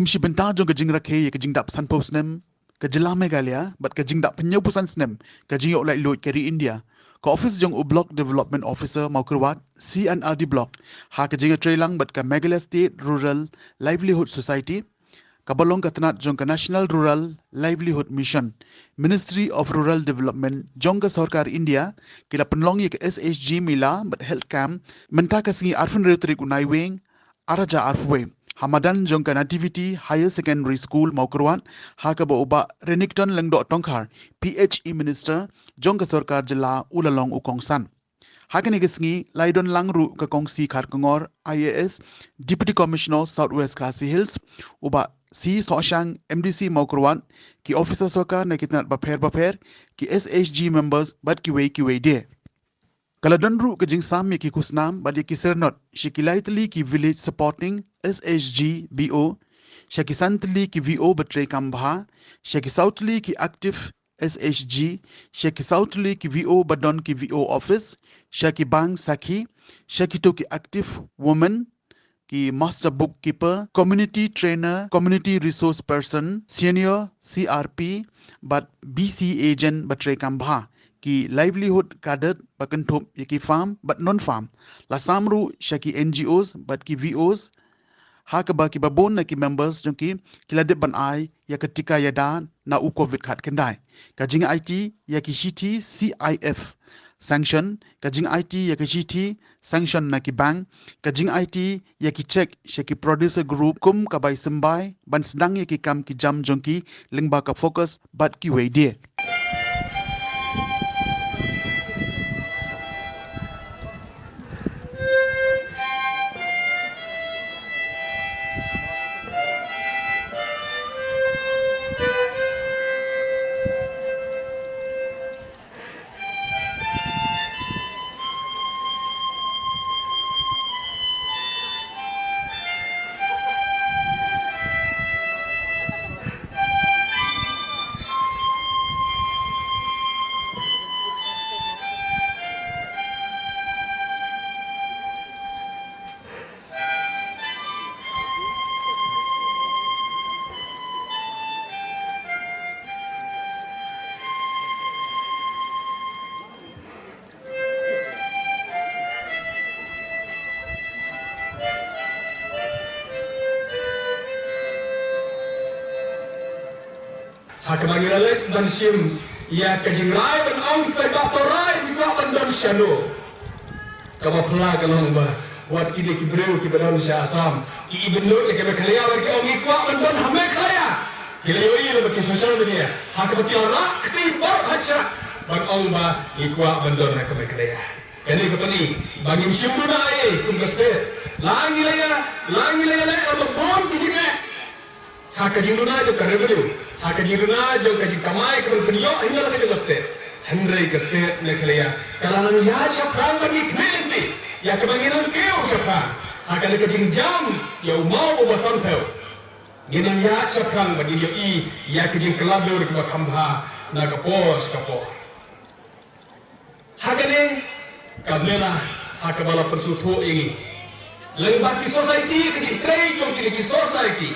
kumshi benta jong ke jing rakhe ye ke jing dap san pos nem ke jela Meghalaya but ke jing dap penyau pusan snem ke jing yok lai lot keri India ke office jong u block development officer mau kerwat CNRD block ha ke jing trailang but ke Meghalaya State Rural Livelihood Society kabalong katanat jong ke National Rural Livelihood Mission Ministry of Rural Development jong ke sarkar India kila penlong ye ke SHG Mila but health camp menta ke singi arfun retrik unai wing araja arfwe Hamadan jong ke Nativity Higher Secondary School mau kerwan ha ke uba Renington lengdok tongkar PHE Minister jong ke sarkar jela ulalong ukongsan Hakani gisngi laidon langru ke kongsi kharkongor IAS Deputy Commissioner Southwest Khasi Hills uba si Soshang MDC Maukurwan ki officer soka na kitnat baper ki SHG members bat ki wei de Kaladonru ke jing sam ki kusnam badi ki sernot shikilaitli ki village supporting SHG BO shakisantli ki VO batre kambha shakisouthli ki active SHG Shaki Southly ki VO Badon ki VO office Shaki Bang Saki Shaki Toki active woman ki master bookkeeper community trainer community resource person senior CRP but BC agent batre kambha ki livelihood cadet bakantop ki farm but non farm la samru Shaki NGOs but ki VOs Hakaba ki babon na ki members jong ki kilade ban ai ya ketika ya dan na u covid khat kendai kajing IT ya ki shiti CIF sanction kajing IT ya ki shiti sanction na ki bank kajing IT ya ki check shaki producer group kum ka bai sembai ban sedang ya ki kam ki jam jong ki lingba ka focus bat ki wei dia Hakabagi lalek ban sim ya kajingrai ban ong pe doktorai di wa ban don shano kaba pula kalong ba wat kide ki breu ki ban sha asam ki ibnu ke be khaliya war ki ong ikwa ban don hame khaya ki le yoi le ki social media hakabaki ora kti bar hacha ban ong ba ikwa ban don ka be khaliya kani ko pani bangin shimuna ai kum gaste langi le le ko bon ki jinge hakajinguna jo karebelu hakajinguna jo kaji kamai ko penyo hinga lagi jo state hendrai ke state ne khaliya kalangan ya shafran bagi khmenti ya kebanginan keu shafran hakale kajing jam ya mau obasan theo ginan ya shafran bagi yo I ya kajing kelabur ke bakambha na kapos kapo hakane kablela hakabala persutho ini lengbaki society kajing trai jo ki society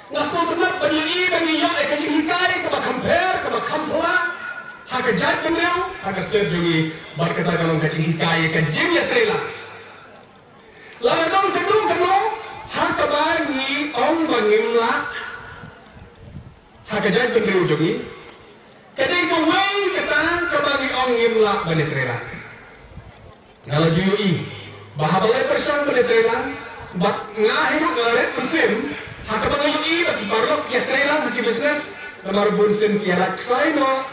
Naso kenap bagi bagi yang ekajing hikai keba compare keba kampla hak jat beliau hak state juga berkata kalau kajing hikai kajing ya trela lalu dong kedua hak keba ni ong bangimla hak jat beliau juga jadi kawai kata keba ni ong ngimla bani trela kalau juga bahabalai persan bani trela bat ngahiru ngaret persen Hakabang yung iba ki barok ki trailer ki business namar bunsin ki raksai no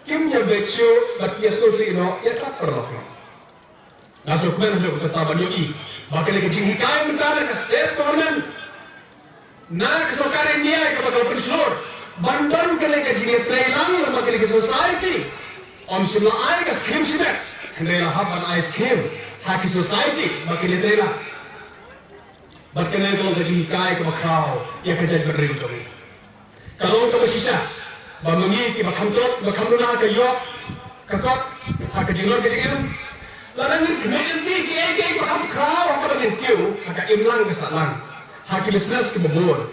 kim ya becho bat ya so si no ya tak perok no nasuk men lo tataban yung I bakal ke jing hikai mentara ke state government na ke sarkar India ke bakal pensiun bandon ke ke jing trailer lo bakal ke society on simla ai ke scheme sibat hendela haban ai scheme haki society bakal trailer Bakal itu gaji hikai ke bakau, ya kerja berdiri kami. Kalau kita bersisa, bangungi kita bakam luna ke yok, kakak, hak jinglo ke jinglo. Lalu ni kemudian ni kita bakam kau, hak bagian kiu, hak imlang ke salang, hak business ke bubur.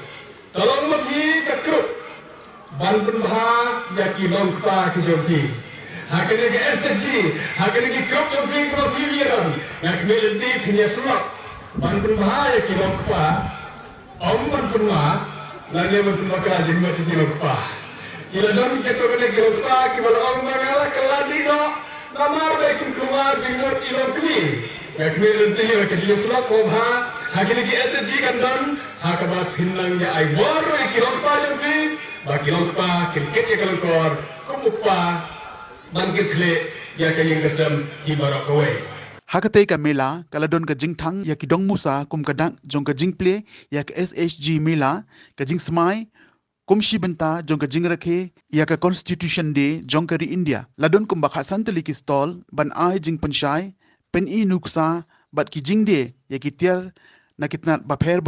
tolong bagi ke grup ban penbah ya ki long kpa ki jompi hakene ke SG hakene ki grup jompi ko pilihan ya ki melenti punya slot ban penbah ya ki long kpa om ban penbah lagi ban penbah ka jeng mati ki long kpa ila dom ke to bele ki long kpa ki bala om mangala keladi no namar be ki kumar jeng mati long kpi ya ki melenti ya ki jeng slot ko ha hakene ki SG kan don hakabat hinlang ya ai bor ya ki long kpa jompi bagi longpa kriket ya kalongkor kumukpa bangkit kle ya kayeng kesem di barak kowe Hakate ka mela kaladon ka jingthang ya ki dong musa kum kadang jong ka jingple ya ka SHG mela ka jing smai kum shi benta jong ka jing rakhe ya ka constitution day jong ka ri India ladon kum bakha santali ki stall ban ai jing panshai pen I nuksa bat ki jing de ya ki tiar na kitna bapher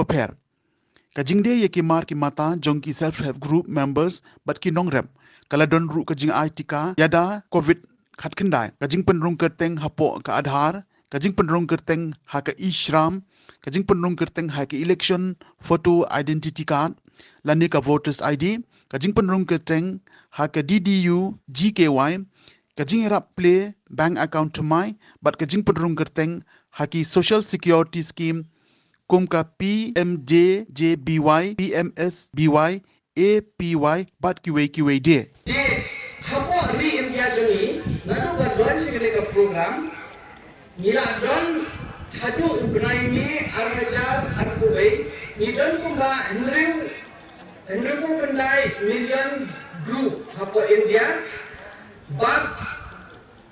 Kajing de ye ki mar ki mata jong ki self help group members but ki nong rep kala don ru kajing aitika yada covid khat kendai kajing penrung kerteng hapo ka adhar kajing penrung kerteng ha ka ishram kajing penrung kerteng ha ka election photo identity card lani ka voters ID kajing penrung kerteng ha ka DDU GKY kajing rap play bank account to my but kajing penrung kerteng ha ki social security scheme kum ka PMJJBY PMSBY APY bat QA de di hapo ri India joni nanu ga don sigale ka program nila don hadu ubnai ni arhajar arkuwei ni don kumba Henry Kendai million group hapo India but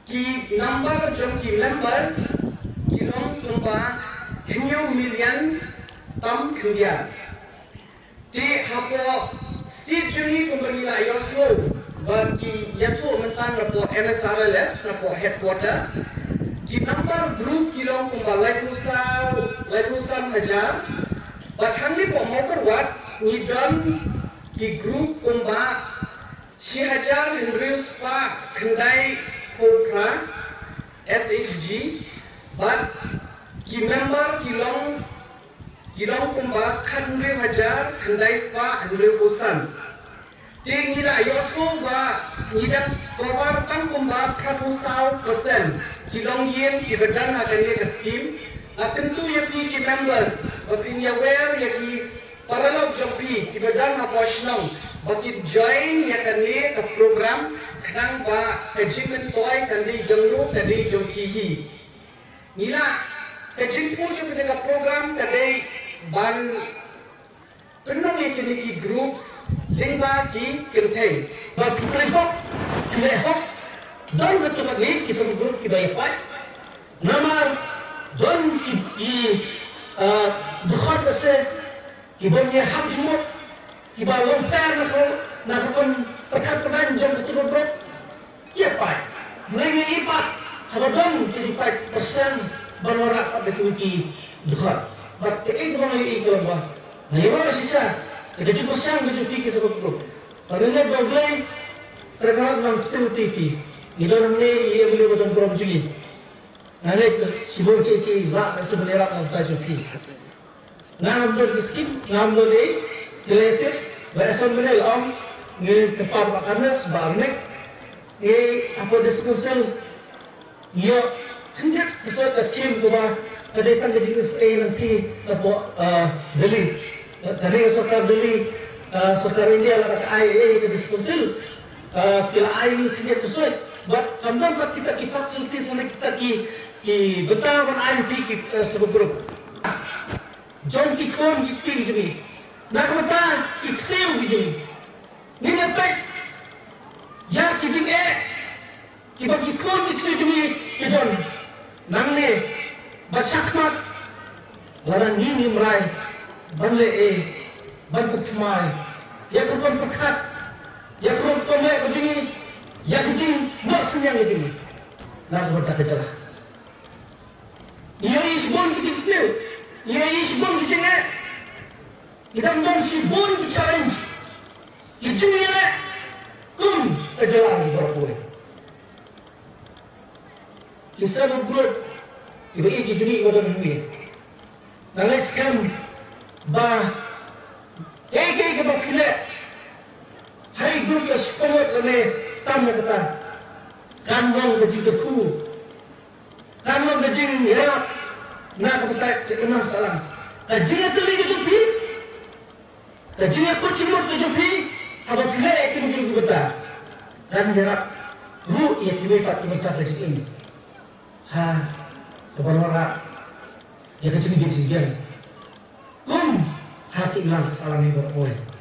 ki number jom ki members kilong kumba Henyo million tam India di hapo state joni company la Oslo bagi yaitu mentan rapo MSRLS rapo headquarter di number group kilong kumbalai pusat hajar but hangi po motor wat ni don ki group kumba si hajar Henryus pa kendai popra SHG but ki member kilong kumba khandre hajar kendai spa Henry Pusan Ting nila Yoslo va nila cover kan kumba 100% kilong yen ki badan akan ke scheme tentu yaki ki members of in aware yaki paralog jopi ki badan aposnong baki join yakan le ke program kadang ba achievement toy kan di jenglu tadi joki hi nila kejimpu jopi ke program tadi ban penong ki groups lingba ki contain but lehok don betul lagi kisah group ki bayipat nama don ki dekhat ses ki banyak hak semua ki balong per nak kon perkhidmatan jom betul bro ya pak mereka ipat haba don 55% banorak pada ki dekhat but kek mana ikut ba na iwa sisa Kita cuba sang mencuci ke sebab grup. Kalau ni berbaloi terkadang dalam TV. Ini orang ni ia boleh buat program cuci. Nanti sibuk cuci, lah sebenarnya orang tak cuci. Nam ber miskin, nam boleh related. Berasal mana om ni tempat makanan barnek. Apa diskusi? Ia hendak sesuatu skim buat kedepan kejenis nanti apa Delhi. Tadi sokar Delhi, sokar India lah IA ke diskonsil, kila AI kita sesuai. But kamdan pat kita ki facilities na kita ki betawan IMP ki sebuah grup. John ki kon ki ping jumi. Nakamata ikseu jumi. Ni napak ya ki jing ki bagi kon ikseu jumi ki don. Nangne basakmat larang ni mrai. Banle ban putmai ya kurban pekat ya kurban tome begini ya kecing bos yang begini nak berkata jelas ia isbon kecil ia isbon kecil kita don si bon ki challenge itu ya kum kejelas berapa kisah berbuat ibu juni pada minggu nangis kan ba keke hidup ke sepuluh lene tamu kata kan wong ke jika ku kan wong ke jing ya nak kata kenal salam kajing itu lagi jupi kajing aku cuma jupi apa pilih ikan jupi kata kan jarak ru ya tiba pat kita kajing ini ha kebenaran ya kajing dia hati hilang salam itu boleh